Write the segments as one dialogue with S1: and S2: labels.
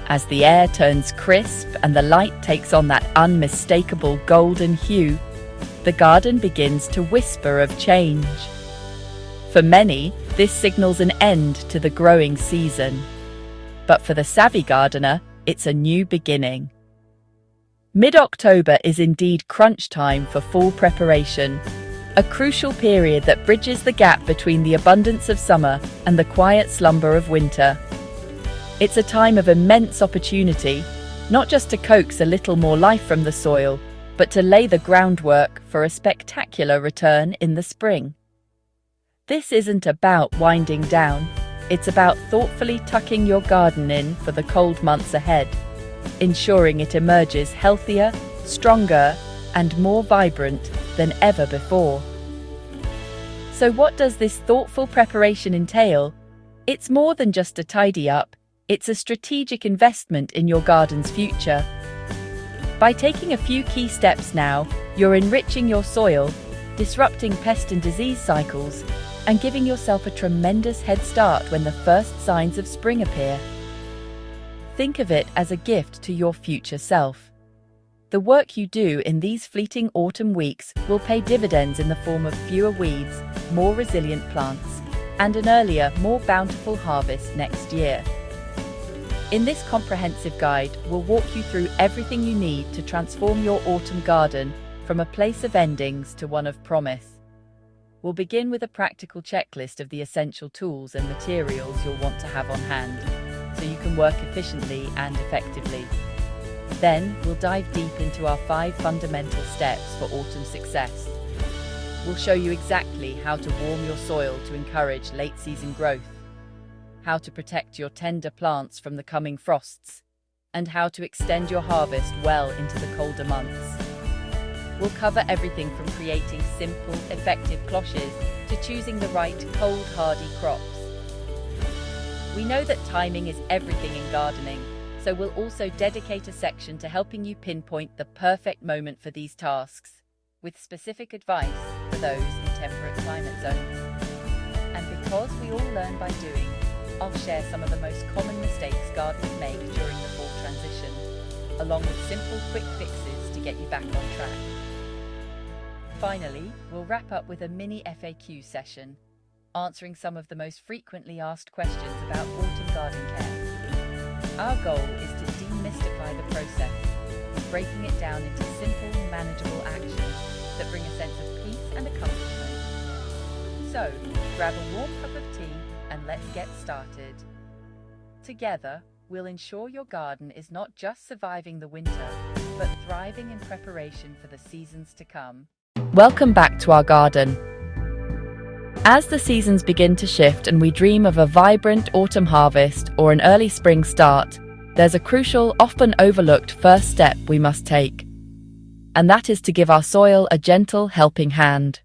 S1: As the air turns crisp and the light takes on that unmistakable golden hue, the garden begins to whisper of change. For many, this signals an end to the growing season. But for the savvy gardener, it's a new beginning. Mid-October is indeed crunch time for fall preparation, a crucial period that bridges the gap between the abundance of summer and the quiet slumber of winter. It's a time of immense opportunity, not just to coax a little more life from the soil, but to lay the groundwork for a spectacular return in the spring. This isn't about winding down, it's about thoughtfully tucking your garden in for the cold months ahead, ensuring it emerges healthier, stronger, and more vibrant than ever before. So what does this thoughtful preparation entail? It's more than just a tidy up, it's a strategic investment in your garden's future. By taking a few key steps now, you're enriching your soil, disrupting pest and disease cycles, and giving yourself a tremendous head start when the first signs of spring appear. Think of it as a gift to your future self. The work you do in these fleeting autumn weeks will pay dividends in the form of fewer weeds, more resilient plants, and an earlier, more bountiful harvest next year. In this comprehensive guide, we'll walk you through everything you need to transform your autumn garden from a place of endings to one of promise. We'll begin with a practical checklist of the essential tools and materials you'll want to have on hand, so you can work efficiently and effectively. Then, we'll dive deep into our 5 fundamental steps for autumn success. We'll show you exactly how to warm your soil to encourage late-season growth, how to protect your tender plants from the coming frosts, and how to extend your harvest well into the colder months. We'll cover everything from creating simple, effective cloches to choosing the right, cold, hardy crops. We know that timing is everything in gardening, so we'll also dedicate a section to helping you pinpoint the perfect moment for these tasks, with specific advice for those in temperate climate zones. And because we all learn by doing, I'll share some of the most common mistakes gardeners make during the fall transition, along with simple, quick fixes to get you back on track. Finally, we'll wrap up with a mini FAQ session, answering some of the most frequently asked questions about autumn garden care. Our goal is to demystify the process, breaking it down into simple, manageable actions that bring a sense of peace and accomplishment. So, grab a warm cup of tea and let's get started. Together, we'll ensure your garden is not just surviving the winter, but thriving in preparation for the seasons to come. Welcome back to our garden. As the seasons begin to shift and we dream of a vibrant autumn harvest or an early spring start, there's a crucial, often overlooked first step we must take. And that is to give our soil a gentle helping hand.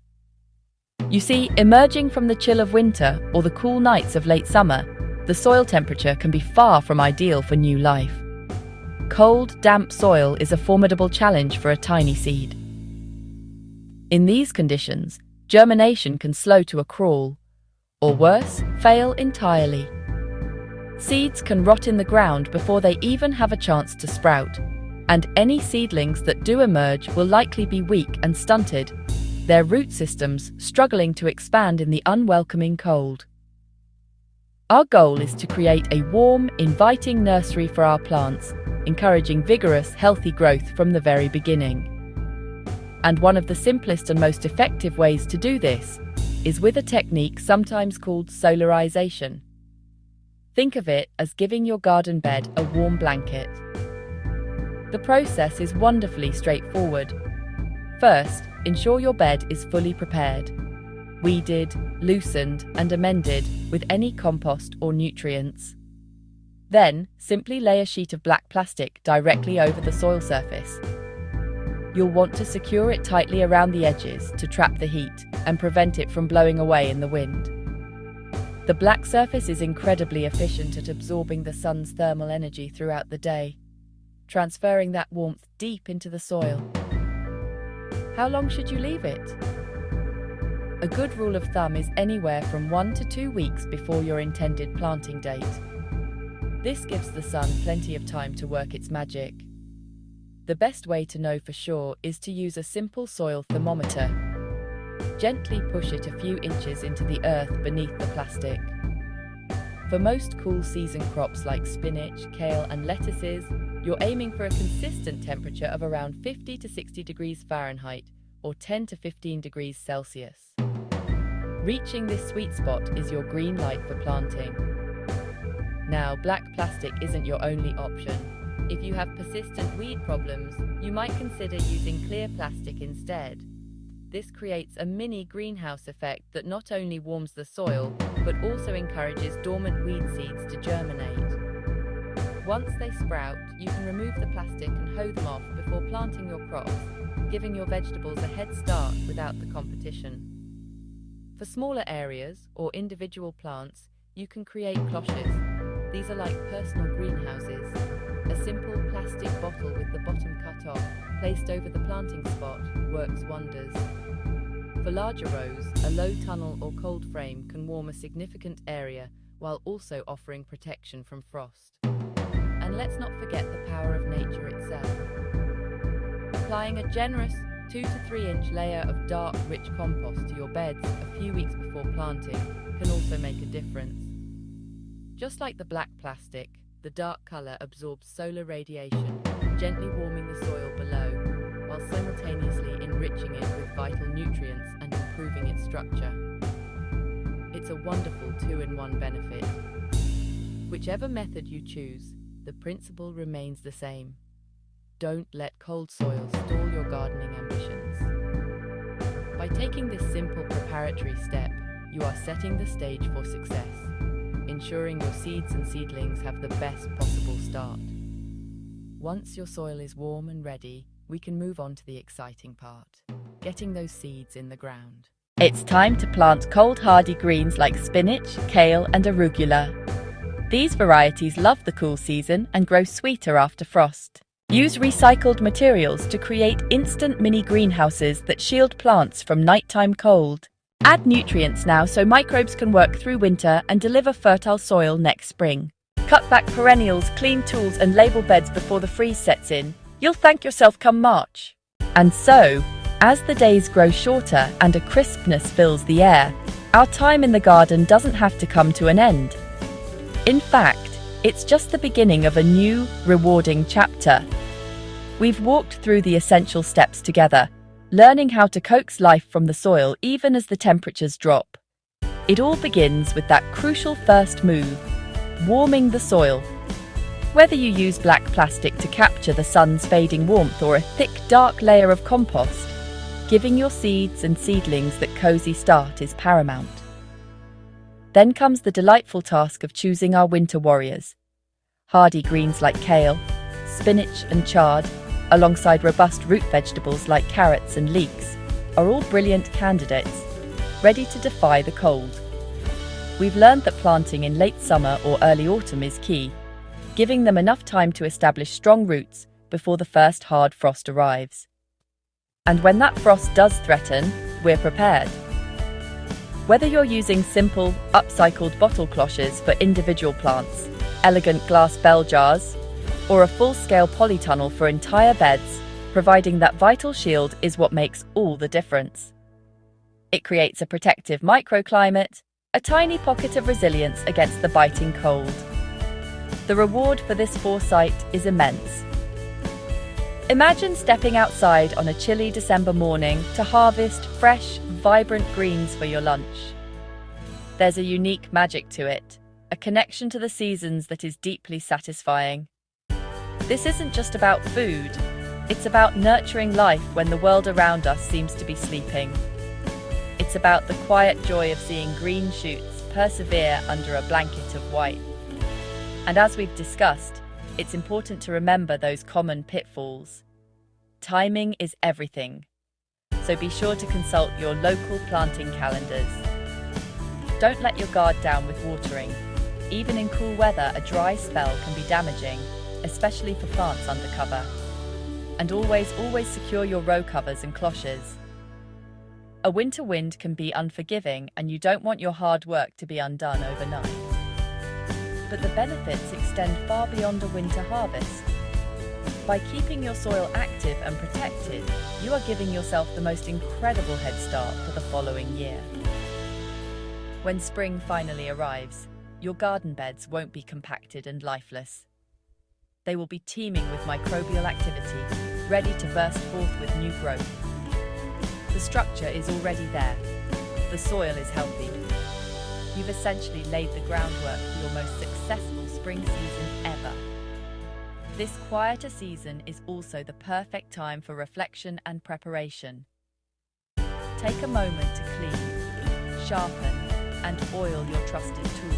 S1: You see, emerging from the chill of winter or the cool nights of late summer, the soil temperature can be far from ideal for new life. Cold, damp soil is a formidable challenge for a tiny seed. In these conditions, germination can slow to a crawl, or worse, fail entirely. Seeds can rot in the ground before they even have a chance to sprout, and any seedlings that do emerge will likely be weak and stunted, their root systems struggling to expand in the unwelcoming cold. Our goal is to create a warm, inviting nursery for our plants, encouraging vigorous, healthy growth from the very beginning. And one of the simplest and most effective ways to do this is with a technique sometimes called solarization. Think of it as giving your garden bed a warm blanket. The process is wonderfully straightforward. First, ensure your bed is fully prepared, weeded, loosened, and amended with any compost or nutrients. Then, simply lay a sheet of black plastic directly over the soil surface. You'll want to secure it tightly around the edges to trap the heat and prevent it from blowing away in the wind. The black surface is incredibly efficient at absorbing the sun's thermal energy throughout the day, transferring that warmth deep into the soil. How long should you leave it? A good rule of thumb is anywhere from 1 to 2 weeks before your intended planting date. This gives the sun plenty of time to work its magic. The best way to know for sure is to use a simple soil thermometer. Gently push it a few inches into the earth beneath the plastic. For most cool season crops like spinach, kale and lettuces, you're aiming for a consistent temperature of around 50 to 60 degrees Fahrenheit or 10 to 15 degrees Celsius. Reaching this sweet spot is your green light for planting. Now, black plastic isn't your only option. If you have persistent weed problems, you might consider using clear plastic instead. This creates a mini greenhouse effect that not only warms the soil, but also encourages dormant weed seeds to germinate. Once they sprout, you can remove the plastic and hoe them off before planting your crops, giving your vegetables a head start without the competition. For smaller areas or individual plants, you can create cloches. These are like personal greenhouses. A simple plastic bottle with the bottom cut off, placed over the planting spot, works wonders. For larger rows, a low tunnel or cold frame can warm a significant area while also offering protection from frost. And let's not forget the power of nature itself. Applying a generous 2 to 3 inch layer of dark, rich compost to your beds a few weeks before planting can also make a difference. Just like the black plastic, the dark color absorbs solar radiation, gently warming the soil below, while simultaneously enriching it with vital nutrients and improving its structure. It's a wonderful two-in-one benefit. Whichever method you choose, the principle remains the same. Don't let cold soil stall your gardening ambitions. By taking this simple preparatory step, you are setting the stage for success, ensuring your seeds and seedlings have the best possible start. Once your soil is warm and ready, we can move on to the exciting part, getting those seeds in the ground. It's time to plant cold hardy greens like spinach, kale and arugula. These varieties love the cool season and grow sweeter after frost. Use recycled materials to create instant mini greenhouses that shield plants from nighttime cold. Add nutrients now so microbes can work through winter and deliver fertile soil next spring. Cut back perennials, clean tools and label beds before the freeze sets in. You'll thank yourself come March. And so, as the days grow shorter and a crispness fills the air, our time in the garden doesn't have to come to an end. In fact, it's just the beginning of a new, rewarding chapter. We've walked through the essential steps together, learning how to coax life from the soil even as the temperatures drop. It all begins with that crucial first move, warming the soil. Whether you use black plastic to capture the sun's fading warmth or a thick, dark layer of compost, giving your seeds and seedlings that cozy start is paramount. Then comes the delightful task of choosing our winter warriors. Hardy greens like kale, spinach and chard, alongside robust root vegetables like carrots and leeks, are all brilliant candidates, ready to defy the cold. We've learned that planting in late summer or early autumn is key, giving them enough time to establish strong roots before the first hard frost arrives. And when that frost does threaten, we're prepared. Whether you're using simple, upcycled bottle cloches for individual plants, elegant glass bell jars, or a full-scale polytunnel for entire beds, providing that vital shield is what makes all the difference. It creates a protective microclimate, a tiny pocket of resilience against the biting cold. The reward for this foresight is immense. Imagine stepping outside on a chilly December morning to harvest fresh, vibrant greens for your lunch. There's a unique magic to it, a connection to the seasons that is deeply satisfying. This isn't just about food, it's about nurturing life when the world around us seems to be sleeping. It's about the quiet joy of seeing green shoots persevere under a blanket of white. And as we've discussed, it's important to remember those common pitfalls. Timing is everything, so be sure to consult your local planting calendars. Don't let your guard down with watering. Even in cool weather, a dry spell can be damaging, especially for plants under cover. And always secure your row covers and cloches. A winter wind can be unforgiving and you don't want your hard work to be undone overnight. but the benefits extend far beyond a winter harvest. By keeping your soil active and protected, you are giving yourself the most incredible head start for the following year. When spring finally arrives, your garden beds won't be compacted and lifeless. They will be teeming with microbial activity, ready to burst forth with new growth. The structure is already there. The soil is healthy. You've essentially laid the groundwork for your most successful spring season ever. This quieter season is also the perfect time for reflection and preparation. Take a moment to clean, sharpen, and oil your trusted tools.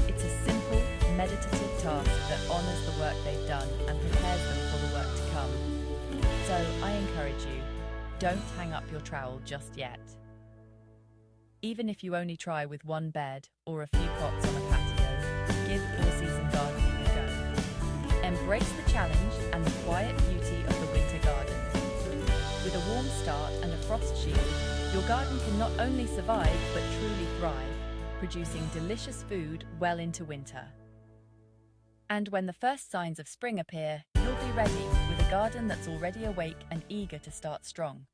S1: It's a simple, meditative task that honors the work they've done and prepares them for the work to come. So I encourage you, don't hang up your trowel just yet. Even if you only try with one bed or a few pots on a patio, give all-season gardening a go. Embrace the challenge and the quiet beauty of the winter garden. With a warm start and a frost shield, your garden can not only survive but truly thrive, producing delicious food well into winter. And when the first signs of spring appear, you'll be ready with a garden that's already awake and eager to start strong.